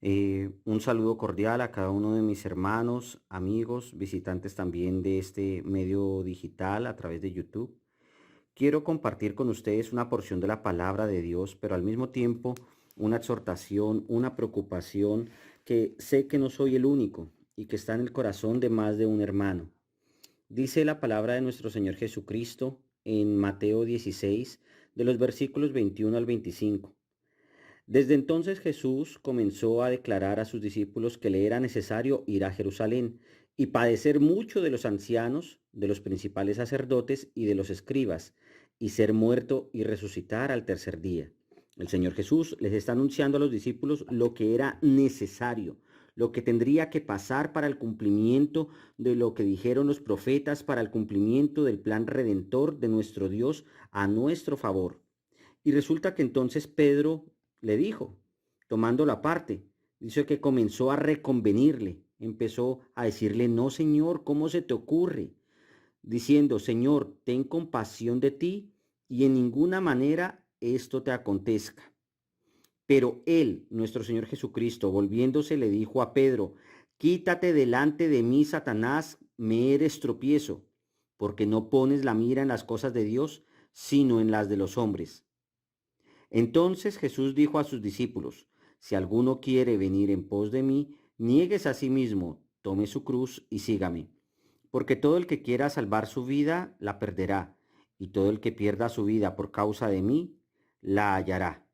Un saludo cordial a cada uno de mis hermanos, amigos, visitantes también de este medio digital a través de YouTube. Quiero compartir con ustedes una porción de la palabra de Dios, pero al mismo tiempo una exhortación, una preocupación que sé que no soy el único y que está en el corazón de más de un hermano. Dice la palabra de nuestro Señor Jesucristo en Mateo 16, de los versículos 21 al 25. Desde entonces Jesús comenzó a declarar a sus discípulos que le era necesario ir a Jerusalén y padecer mucho de los ancianos, de los principales sacerdotes y de los escribas, y ser muerto y resucitar al tercer día. El Señor Jesús les está anunciando a los discípulos lo que era necesario, lo que tendría que pasar para el cumplimiento de lo que dijeron los profetas, para el cumplimiento del plan redentor de nuestro Dios a nuestro favor. Y resulta que entonces Pedro le dijo, tomándolo aparte, dice que comenzó a reconvenirle, empezó a decirle, no, Señor, ¿cómo se te ocurre? Diciendo, Señor, ten compasión de ti y en ninguna manera esto te acontezca. Pero él, nuestro Señor Jesucristo, volviéndose, le dijo a Pedro, quítate delante de mí, Satanás, me eres tropiezo, porque no pones la mira en las cosas de Dios, sino en las de los hombres. Entonces Jesús dijo a sus discípulos, si alguno quiere venir en pos de mí, niéguese a sí mismo, tome su cruz y sígame. Porque todo el que quiera salvar su vida, la perderá, y todo el que pierda su vida por causa de mí, la hallará.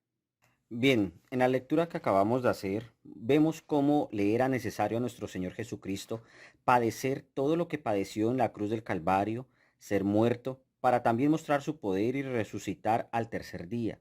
Bien, en la lectura que acabamos de hacer, vemos cómo le era necesario a nuestro Señor Jesucristo padecer todo lo que padeció en la cruz del Calvario, ser muerto, para también mostrar su poder y resucitar al tercer día.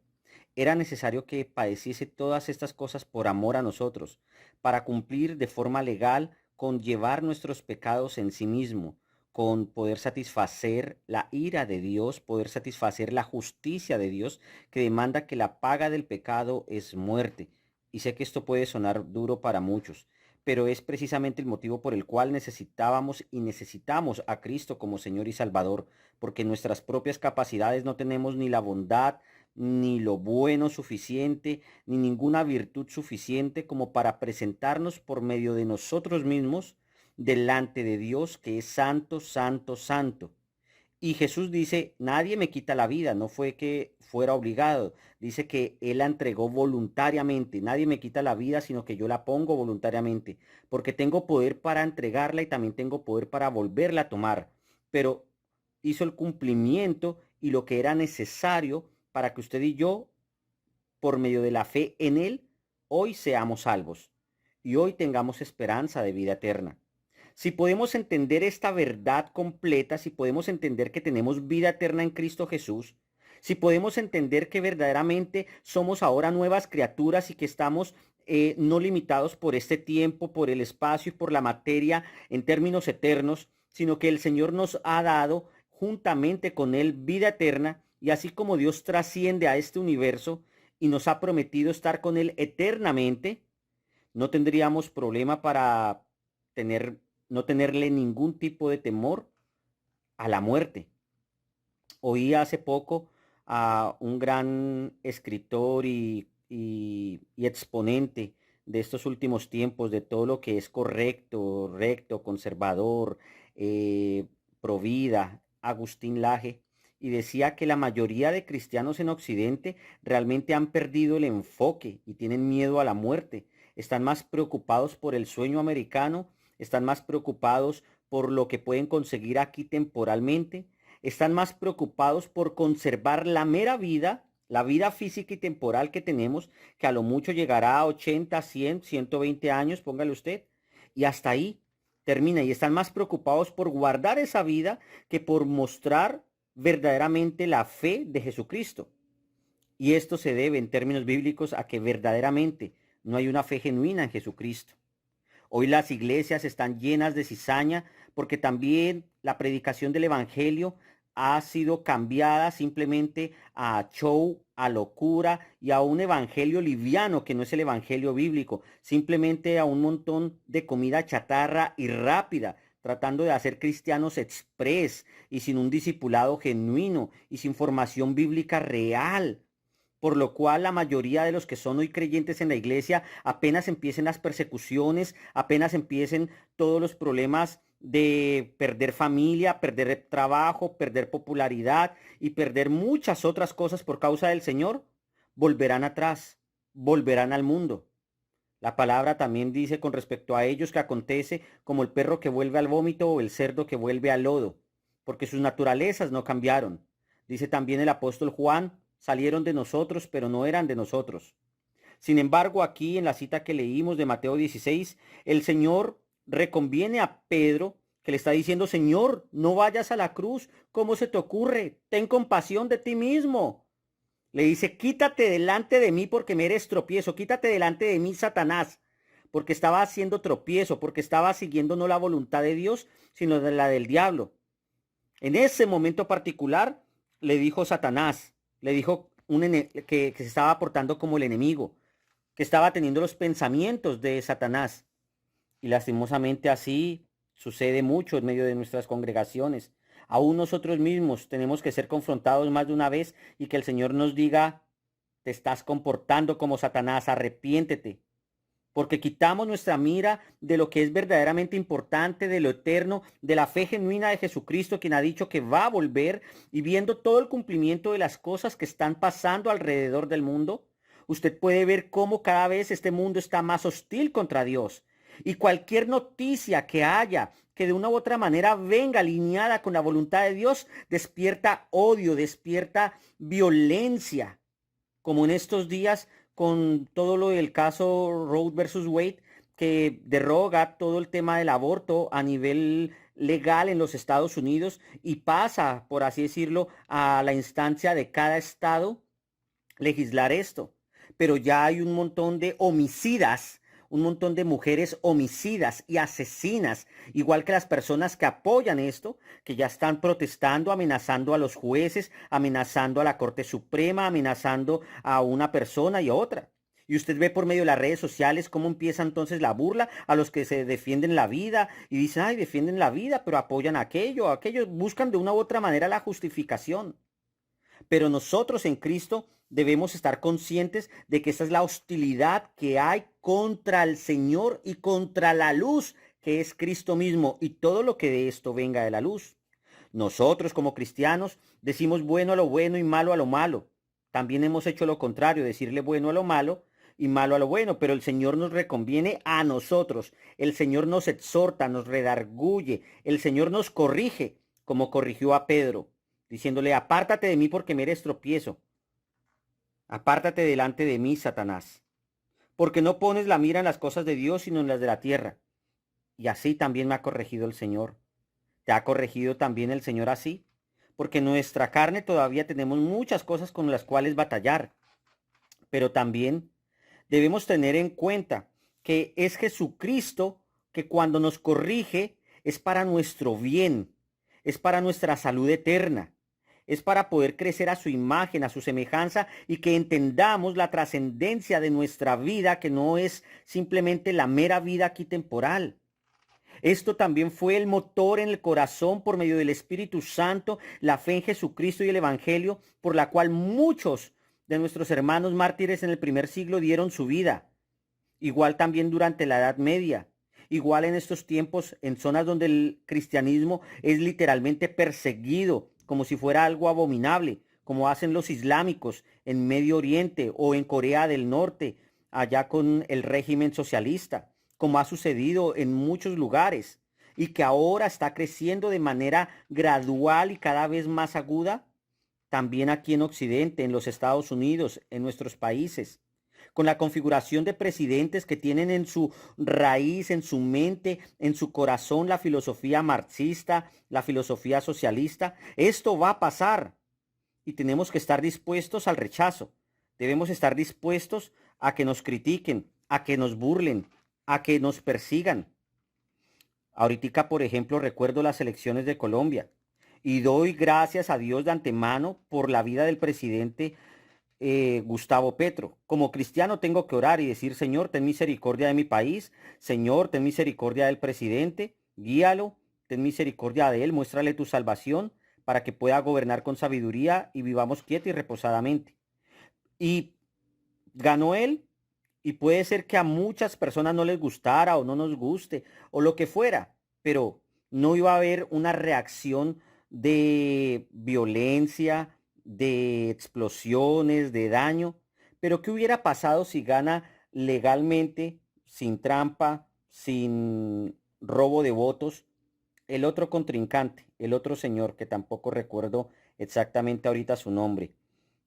Era necesario que padeciese todas estas cosas por amor a nosotros, para cumplir de forma legal con llevar nuestros pecados en sí mismo, con poder satisfacer la ira de Dios, poder satisfacer la justicia de Dios, que demanda que la paga del pecado es muerte. Y sé que esto puede sonar duro para muchos, pero es precisamente el motivo por el cual necesitábamos y necesitamos a Cristo como Señor y Salvador, porque en nuestras propias capacidades no tenemos ni la bondad, ni lo bueno suficiente, ni ninguna virtud suficiente como para presentarnos por medio de nosotros mismos delante de Dios que es santo, santo, santo. Y Jesús dice, nadie me quita la vida, no fue que fuera obligado, dice que Él la entregó voluntariamente, nadie me quita la vida, sino que yo la pongo voluntariamente, porque tengo poder para entregarla y también tengo poder para volverla a tomar, pero hizo el cumplimiento y lo que era necesario para que usted y yo, por medio de la fe en Él, hoy seamos salvos y hoy tengamos esperanza de vida eterna. Si podemos entender esta verdad completa, si podemos entender que tenemos vida eterna en Cristo Jesús, si podemos entender que verdaderamente somos ahora nuevas criaturas y que estamos no limitados por este tiempo, por el espacio y por la materia en términos eternos, sino que el Señor nos ha dado juntamente con Él vida eterna, y así como Dios trasciende a este universo y nos ha prometido estar con Él eternamente, no tendríamos problema para tener, no tenerle ningún tipo de temor a la muerte. Oí hace poco a un gran escritor y exponente de estos últimos tiempos, de todo lo que es correcto, recto, conservador, eh, provida, Agustín Laje, y decía que la mayoría de cristianos en Occidente realmente han perdido el enfoque y tienen miedo a la muerte. Están más preocupados por el sueño americano, están más preocupados por lo que pueden conseguir aquí temporalmente, están más preocupados por conservar la mera vida, la vida física y temporal que tenemos, que a lo mucho llegará a 80, 100, 120 años, póngale usted, y hasta ahí termina. Y están más preocupados por guardar esa vida que por mostrar verdaderamente la fe de Jesucristo. Y esto se debe en términos bíblicos a que verdaderamente no hay una fe genuina en Jesucristo. Hoy las iglesias están llenas de cizaña porque también la predicación del evangelio ha sido cambiada simplemente a show, a locura y a un evangelio liviano que no es el evangelio bíblico, simplemente a un montón de comida chatarra y rápida, tratando de hacer cristianos express y sin un discipulado genuino y sin formación bíblica real. por lo cual la mayoría de los que son hoy creyentes en la iglesia, apenas empiecen las persecuciones, apenas empiecen todos los problemas de perder familia, perder trabajo, perder popularidad y perder muchas otras cosas por causa del Señor, volverán atrás, volverán al mundo. La palabra también dice con respecto a ellos que acontece como el perro que vuelve al vómito o el cerdo que vuelve al lodo, porque sus naturalezas no cambiaron. Dice también el apóstol Juan, salieron de nosotros, pero no eran de nosotros. Sin embargo, aquí en la cita que leímos de Mateo 16, el Señor reconviene a Pedro, que le está diciendo, Señor, no vayas a la cruz, ¿cómo se te ocurre? Ten compasión de ti mismo. Le dice, quítate delante de mí porque me eres tropiezo, quítate delante de mí, Satanás, porque estaba haciendo tropiezo, porque estaba siguiendo no la voluntad de Dios, sino la del diablo. En ese momento particular, le dijo Satanás, le dijo que se estaba portando como el enemigo, que estaba teniendo los pensamientos de Satanás. Y lastimosamente así sucede mucho en medio de nuestras congregaciones. Aún nosotros mismos tenemos que ser confrontados más de una vez y que el Señor nos diga, te estás comportando como Satanás, arrepiéntete. Porque quitamos nuestra mira de lo que es verdaderamente importante, de lo eterno, de la fe genuina de Jesucristo, quien ha dicho que va a volver, y viendo todo el cumplimiento de las cosas que están pasando alrededor del mundo, usted puede ver cómo cada vez este mundo está más hostil contra Dios. Y cualquier noticia que haya, que de una u otra manera venga alineada con la voluntad de Dios, despierta odio, despierta violencia, como en estos días con todo lo del caso Roe versus Wade, que derroga todo el tema del aborto a nivel legal en los Estados Unidos y pasa, por así decirlo, a la instancia de cada estado legislar esto. Pero ya hay un montón de homicidas, un montón de mujeres homicidas y asesinas, igual que las personas que apoyan esto, que ya están protestando, amenazando a los jueces, amenazando a la Corte Suprema, amenazando a una persona y a otra. Y usted ve por medio de las redes sociales cómo empieza entonces la burla a los que se defienden la vida y dicen, ay, defienden la vida, pero apoyan aquello, buscan de una u otra manera la justificación. Pero nosotros en Cristo debemos estar conscientes de que esa es la hostilidad que hay contra el Señor y contra la luz que es Cristo mismo y todo lo que de esto venga de la luz. Nosotros como cristianos decimos bueno a lo bueno y malo a lo malo. También hemos hecho lo contrario, decirle bueno a lo malo y malo a lo bueno, pero el Señor nos reconviene a nosotros. El Señor nos exhorta, nos redarguye, el Señor nos corrige, como corrigió a Pedro, diciéndole, apártate de mí porque me eres tropiezo. Apártate delante de mí, Satanás, porque no pones la mira en las cosas de Dios, sino en las de la tierra. Y así también me ha corregido el Señor. ¿Te ha corregido también el Señor así? Porque en nuestra carne todavía tenemos muchas cosas con las cuales batallar. Pero también debemos tener en cuenta que es Jesucristo que cuando nos corrige es para nuestro bien, es para nuestra salud eterna, es para poder crecer a su imagen, a su semejanza y que entendamos la trascendencia de nuestra vida, que no es simplemente la mera vida aquí temporal. Esto también fue el motor en el corazón por medio del Espíritu Santo, la fe en Jesucristo y el Evangelio, por la cual muchos de nuestros hermanos mártires en el primer siglo dieron su vida. Igual también durante la Edad Media. Igual en estos tiempos, en zonas donde el cristianismo es literalmente perseguido, como si fuera algo abominable, como hacen los islámicos en Medio Oriente o en Corea del Norte, allá con el régimen socialista, como ha sucedido en muchos lugares y que ahora está creciendo de manera gradual y cada vez más aguda, también aquí en Occidente, en los Estados Unidos, en nuestros países, con la configuración de presidentes que tienen en su raíz, en su mente, en su corazón la filosofía marxista, la filosofía socialista. Esto va a pasar y tenemos que estar dispuestos al rechazo. Debemos estar dispuestos a que nos critiquen, a que nos burlen, a que nos persigan. Ahorita, por ejemplo, recuerdo las elecciones de Colombia y doy gracias a Dios de antemano por la vida del presidente Gustavo Petro. Como cristiano tengo que orar y decir, Señor, ten misericordia de mi país, Señor, ten misericordia del presidente, guíalo, ten misericordia de él, muéstrale tu salvación para que pueda gobernar con sabiduría y vivamos quietos y reposadamente. Y ganó él, y puede ser que a muchas personas no les gustara o no nos guste o lo que fuera, pero no iba a haber una reacción de violencia, de explosiones, de daño. Pero ¿qué hubiera pasado si gana legalmente, sin trampa, sin robo de votos, el otro contrincante, el otro señor, que tampoco recuerdo exactamente ahorita su nombre?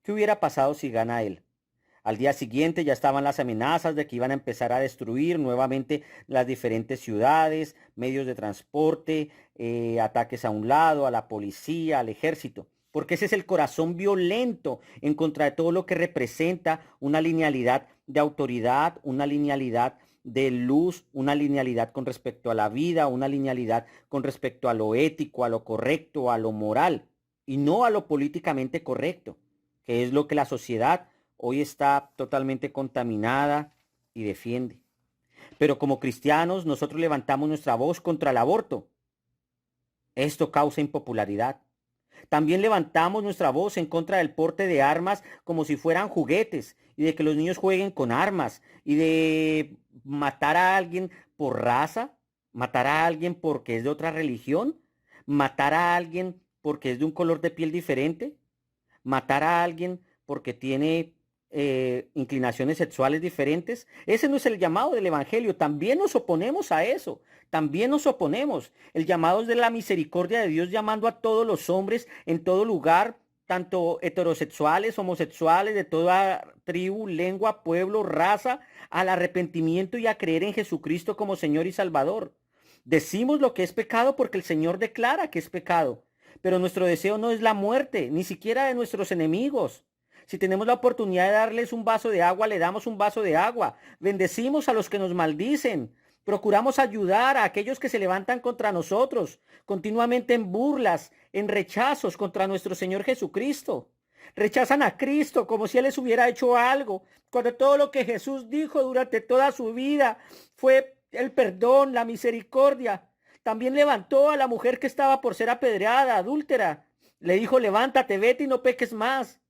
¿Qué hubiera pasado si gana él? Al día siguiente ya estaban las amenazas de que iban a empezar a destruir nuevamente las diferentes ciudades, medios de transporte, ataques a un lado, a la policía, al ejército. Porque ese es el corazón violento en contra de todo lo que representa una linealidad de autoridad, una linealidad de luz, una linealidad con respecto a la vida, una linealidad con respecto a lo ético, a lo correcto, a lo moral, y no a lo políticamente correcto, que es lo que la sociedad hoy está totalmente contaminada y defiende. Pero como cristianos nosotros levantamos nuestra voz contra el aborto. Esto causa impopularidad. También levantamos nuestra voz en contra del porte de armas como si fueran juguetes y de que los niños jueguen con armas y de matar a alguien por raza, matar a alguien porque es de otra religión, matar a alguien porque es de un color de piel diferente, matar a alguien porque tiene inclinaciones sexuales diferentes. Ese no es el llamado del Evangelio. También nos oponemos a eso. También nos oponemos. El llamado es de la misericordia de Dios, llamando a todos los hombres en todo lugar, tanto heterosexuales, homosexuales, de toda tribu, lengua, pueblo, raza, al arrepentimiento y a creer en Jesucristo como Señor y Salvador. Decimos lo que es pecado porque el Señor declara que es pecado. Pero nuestro deseo no es la muerte, ni siquiera de nuestros enemigos. Si tenemos la oportunidad de darles un vaso de agua, le damos un vaso de agua. Bendecimos a los que nos maldicen. Procuramos ayudar a aquellos que se levantan contra nosotros, continuamente en burlas, en rechazos contra nuestro Señor Jesucristo. Rechazan a Cristo como si Él les hubiera hecho algo, cuando todo lo que Jesús dijo durante toda su vida fue el perdón, la misericordia. También levantó a la mujer que estaba por ser apedreada, adúltera. Le dijo, levántate, vete y no peques más.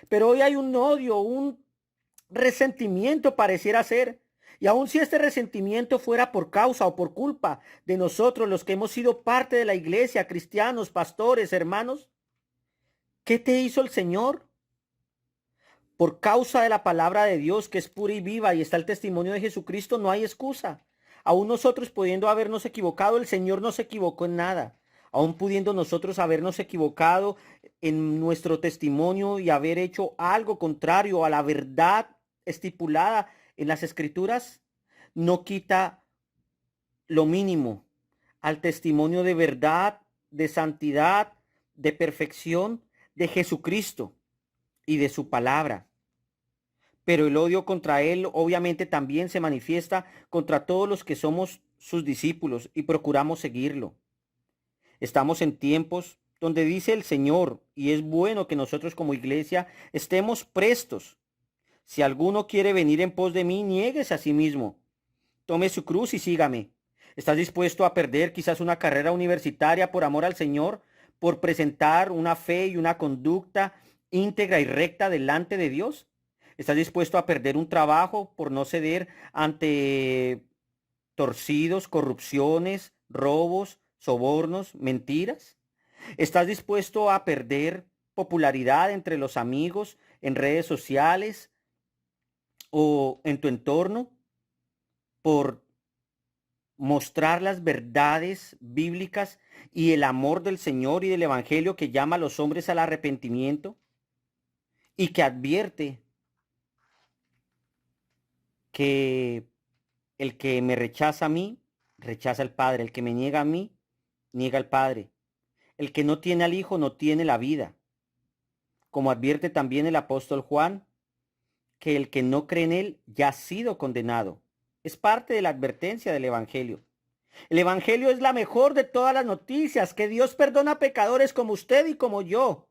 Pero hoy hay un odio, un resentimiento pareciera ser. Y aun si este resentimiento fuera por causa o por culpa de nosotros, los que hemos sido parte de la iglesia, cristianos, pastores, hermanos, ¿qué te hizo el Señor? Por causa de la palabra de Dios, que es pura y viva, y está el testimonio de Jesucristo, no hay excusa. Aún nosotros pudiendo habernos equivocado, el Señor no se equivocó en nada. Aún pudiendo nosotros habernos equivocado en nuestro testimonio y haber hecho algo contrario a la verdad estipulada en las Escrituras, no quita lo mínimo al testimonio de verdad, de santidad, de perfección de Jesucristo y de su palabra. Pero el odio contra él obviamente también se manifiesta contra todos los que somos sus discípulos y procuramos seguirlo. Estamos en tiempos donde dice el Señor, y es bueno que nosotros como iglesia estemos prestos. Si alguno quiere venir en pos de mí, niéguese a sí mismo. Tome su cruz y sígame. ¿Estás dispuesto a perder quizás una carrera universitaria por amor al Señor, por presentar una fe y una conducta íntegra y recta delante de Dios? ¿Estás dispuesto a perder un trabajo por no ceder ante torcidos, corrupciones, robos, sobornos, mentiras? ¿Estás dispuesto a perder popularidad entre los amigos, en redes sociales o en tu entorno por mostrar las verdades bíblicas y el amor del Señor y del Evangelio que llama a los hombres al arrepentimiento y que advierte que el que me rechaza a mí, rechaza al Padre? El que me niega a mí, niega al Padre. El que no tiene al Hijo no tiene la vida. Como advierte también el apóstol Juan, que el que no cree en él ya ha sido condenado. Es parte de la advertencia del Evangelio. El Evangelio es la mejor de todas las noticias, que Dios perdona a pecadores como usted y como yo.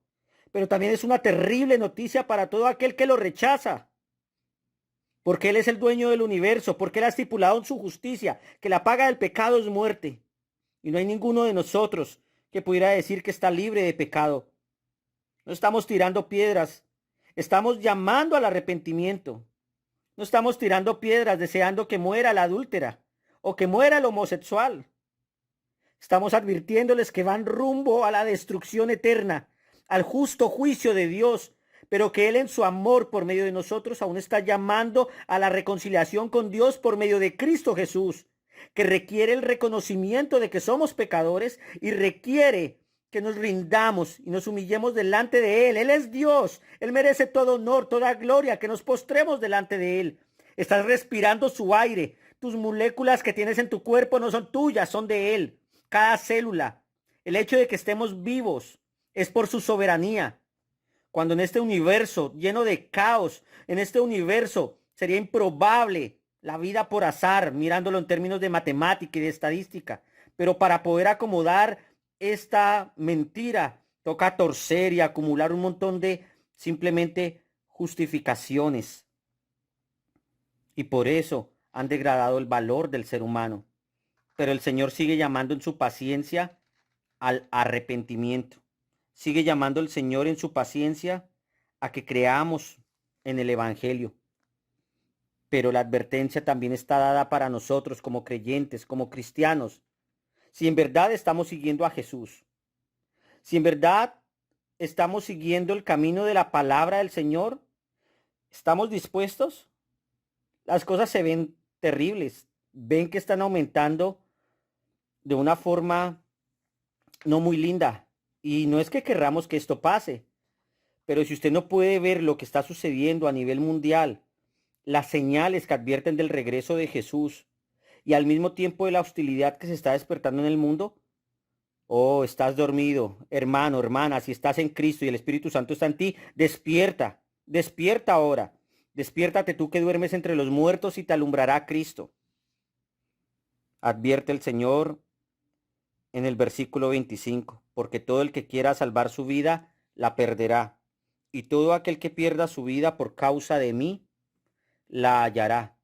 Pero también es una terrible noticia para todo aquel que lo rechaza. Porque Él es el dueño del universo, porque Él ha estipulado en su justicia que la paga del pecado es muerte. Y no hay ninguno de nosotros que pudiera decir que está libre de pecado. No estamos tirando piedras. Estamos llamando al arrepentimiento. No estamos tirando piedras deseando que muera la adúltera o que muera el homosexual. Estamos advirtiéndoles que van rumbo a la destrucción eterna, al justo juicio de Dios, pero que Él en su amor por medio de nosotros aún está llamando a la reconciliación con Dios por medio de Cristo Jesús, que requiere el reconocimiento de que somos pecadores y requiere que nos rindamos y nos humillemos delante de Él. Él es Dios, Él merece todo honor, toda gloria, que nos postremos delante de Él. Estás respirando su aire, tus moléculas que tienes en tu cuerpo no son tuyas, son de Él. Cada célula, el hecho de que estemos vivos es por su soberanía. Cuando en este universo lleno de caos, en este universo sería improbable la vida por azar, mirándolo en términos de matemática y de estadística. Pero para poder acomodar esta mentira, toca torcer y acumular un montón de simplemente justificaciones. Y por eso han degradado el valor del ser humano. Pero el Señor sigue llamando en su paciencia al arrepentimiento. Sigue llamando el Señor en su paciencia a que creamos en el Evangelio. Pero la advertencia también está dada para nosotros como creyentes, como cristianos. Si en verdad estamos siguiendo a Jesús, si en verdad estamos siguiendo el camino de la palabra del Señor, ¿estamos dispuestos? Las cosas se ven terribles, ven que están aumentando de una forma no muy linda. Y no es que querramos que esto pase, pero si usted no puede ver lo que está sucediendo a nivel mundial, las señales que advierten del regreso de Jesús y al mismo tiempo de la hostilidad que se está despertando en el mundo, oh, estás dormido, hermano, hermana, si estás en Cristo y el Espíritu Santo está en ti, despierta, despierta ahora, despiértate tú que duermes entre los muertos y te alumbrará Cristo. Advierte el Señor en el versículo 25, porque todo el que quiera salvar su vida, la perderá, y todo aquel que pierda su vida por causa de mí, la hallará.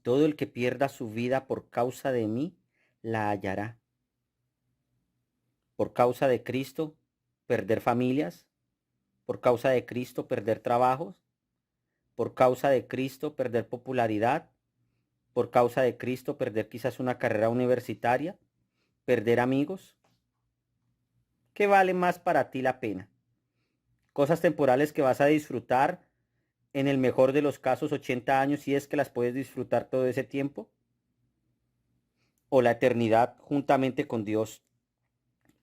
Todo el que pierda su vida por causa de mí, la hallará. Por causa de Cristo, perder familias, por causa de Cristo, perder trabajos, por causa de Cristo, perder popularidad, por causa de Cristo, perder quizás una carrera universitaria, perder amigos. ¿Qué vale más para ti la pena? Cosas temporales que vas a disfrutar en el mejor de los casos 80 años, si es que las puedes disfrutar todo ese tiempo, o la eternidad juntamente con Dios,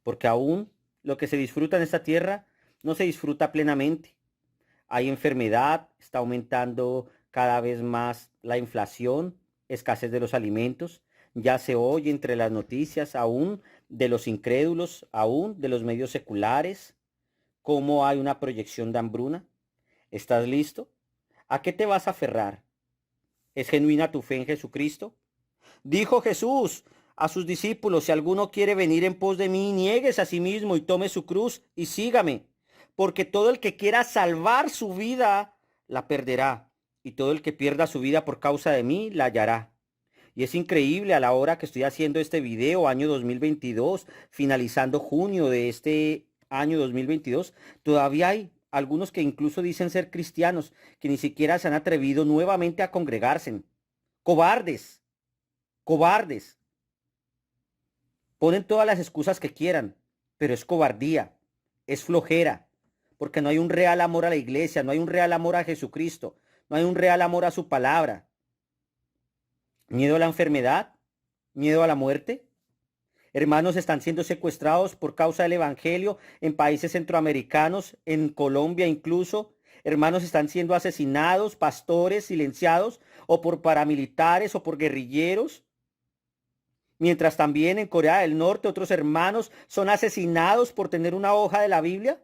porque aún lo que se disfruta en esta tierra no se disfruta plenamente. Hay enfermedad, está aumentando cada vez más la inflación, escasez de los alimentos. Ya se oye entre las noticias aún de los incrédulos, aún de los medios seculares, cómo hay una proyección de hambruna. ¿Estás listo? ¿A qué te vas a aferrar? ¿Es genuina tu fe en Jesucristo? Dijo Jesús a sus discípulos: si alguno quiere venir en pos de mí, niéguese a sí mismo y tome su cruz y sígame. Porque todo el que quiera salvar su vida, la perderá. Y todo el que pierda su vida por causa de mí, la hallará. Y es increíble a la hora que estoy haciendo este video, año 2022, finalizando junio de este año 2022, todavía hay algunos que incluso dicen ser cristianos, que ni siquiera se han atrevido nuevamente a congregarse. Cobardes, cobardes. Ponen todas las excusas que quieran, pero es cobardía, es flojera, porque no hay un real amor a la iglesia, no hay un real amor a Jesucristo, no hay un real amor a su palabra. ¿Miedo a la enfermedad? ¿Miedo a la muerte? Hermanos están siendo secuestrados por causa del evangelio en países centroamericanos, en Colombia incluso. Hermanos están siendo asesinados, pastores silenciados, o por paramilitares o por guerrilleros. Mientras también en Corea del Norte otros hermanos son asesinados por tener una hoja de la Biblia.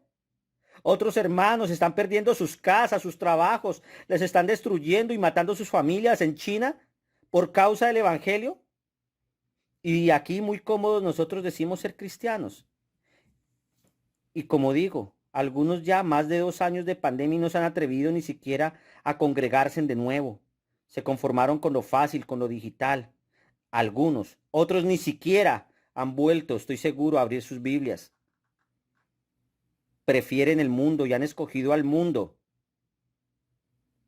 Otros hermanos están perdiendo sus casas, sus trabajos, les están destruyendo y matando sus familias en China por causa del evangelio. Y aquí muy cómodos nosotros decimos ser cristianos. Y como digo, algunos ya más de 2 años de pandemia y no se han atrevido ni siquiera a congregarse de nuevo. Se conformaron con lo fácil, con lo digital. Algunos, otros ni siquiera han vuelto, estoy seguro, a abrir sus Biblias. Prefieren el mundo y han escogido al mundo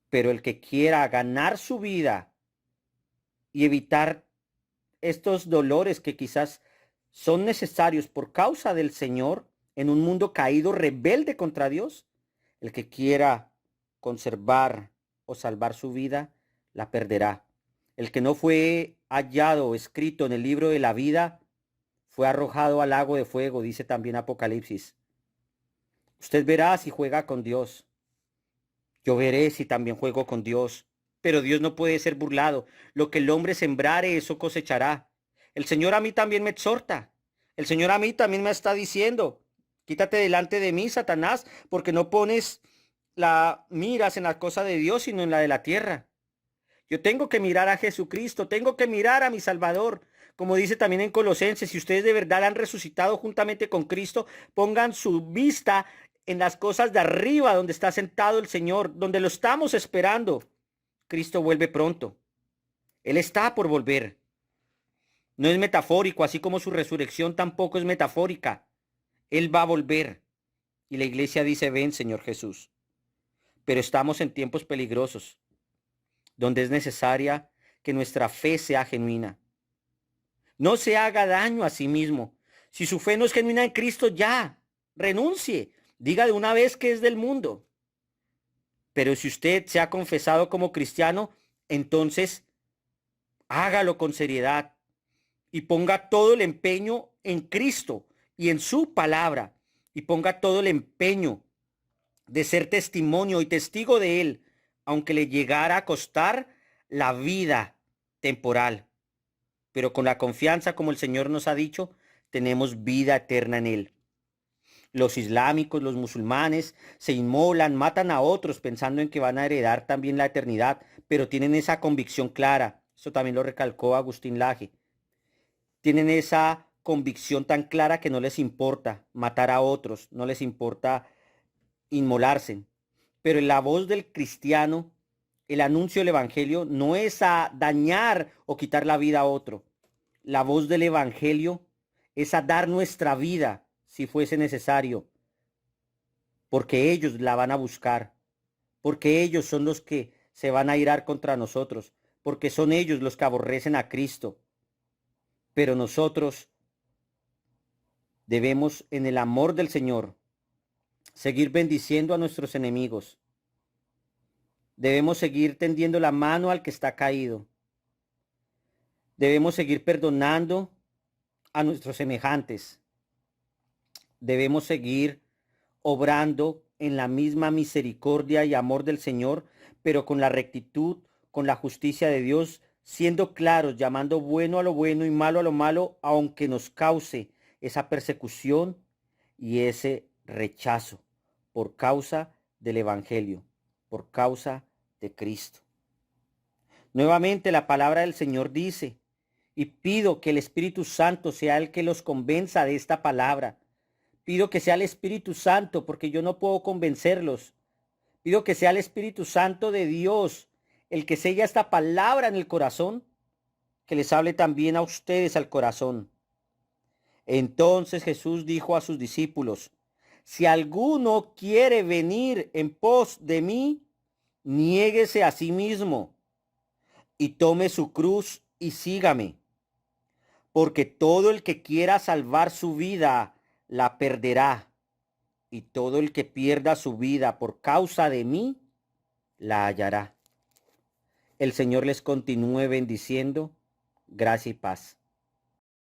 Pero el que quiera ganar su vida y evitar estos dolores que quizás son necesarios por causa del Señor en un mundo caído, rebelde contra Dios, el que quiera conservar o salvar su vida, la perderá. El que no fue hallado o escrito en el libro de la vida, fue arrojado al lago de fuego, dice también Apocalipsis. Usted verá si juega con Dios. Yo veré si también juego con Dios. Pero Dios no puede ser burlado. Lo que el hombre sembrare, eso cosechará. El Señor a mí también me exhorta. El Señor a mí también me está diciendo, quítate delante de mí, Satanás, porque no pones la miras en la cosa de Dios, sino en la de la tierra. Yo tengo que mirar a Jesucristo, tengo que mirar a mi Salvador. Como dice también en Colosenses, si ustedes de verdad han resucitado juntamente con Cristo, pongan su vista en las cosas de arriba, donde está sentado el Señor, donde lo estamos esperando. Cristo vuelve pronto. Él está por volver. No es metafórico, así como su resurrección tampoco es metafórica. Él va a volver. Y la iglesia dice, ven, Señor Jesús. Pero estamos en tiempos peligrosos, donde es necesaria que nuestra fe sea genuina. No se haga daño a sí mismo. Si su fe no es genuina en Cristo, ya, renuncie. Diga de una vez que es del mundo. Pero si usted se ha confesado como cristiano, entonces hágalo con seriedad y ponga todo el empeño en Cristo y en su palabra. Y ponga todo el empeño de ser testimonio y testigo de Él, aunque le llegara a costar la vida temporal. Pero con la confianza, como el Señor nos ha dicho, tenemos vida eterna en Él. Los islámicos, los musulmanes, se inmolan, matan a otros pensando en que van a heredar también la eternidad, pero tienen esa convicción clara. Eso también lo recalcó Agustín Laje. Tienen esa convicción tan clara que no les importa matar a otros, no les importa inmolarse. Pero en la voz del cristiano, el anuncio del evangelio no es a dañar o quitar la vida a otro. La voz del evangelio es a dar nuestra vida si fuese necesario, porque ellos la van a buscar, porque ellos son los que se van a irar contra nosotros, porque son ellos los que aborrecen a Cristo. Pero nosotros debemos, en el amor del Señor, seguir bendiciendo a nuestros enemigos. Debemos seguir tendiendo la mano al que está caído. Debemos seguir perdonando a nuestros semejantes. Debemos seguir obrando en la misma misericordia y amor del Señor, pero con la rectitud, con la justicia de Dios, siendo claros, llamando bueno a lo bueno y malo a lo malo, aunque nos cause esa persecución y ese rechazo por causa del Evangelio, por causa de Cristo. Nuevamente la palabra del Señor dice, y pido que el Espíritu Santo sea el que los convenza de esta palabra. Pido que sea el Espíritu Santo, porque yo no puedo convencerlos. Pido que sea el Espíritu Santo de Dios el que sella esta palabra en el corazón, que les hable también a ustedes al corazón. Entonces Jesús dijo a sus discípulos, si alguno quiere venir en pos de mí, niéguese a sí mismo y tome su cruz y sígame. Porque todo el que quiera salvar su vida, la perderá. Y todo el que pierda su vida por causa de mí, la hallará. El Señor les continúe bendiciendo. Gracia y paz.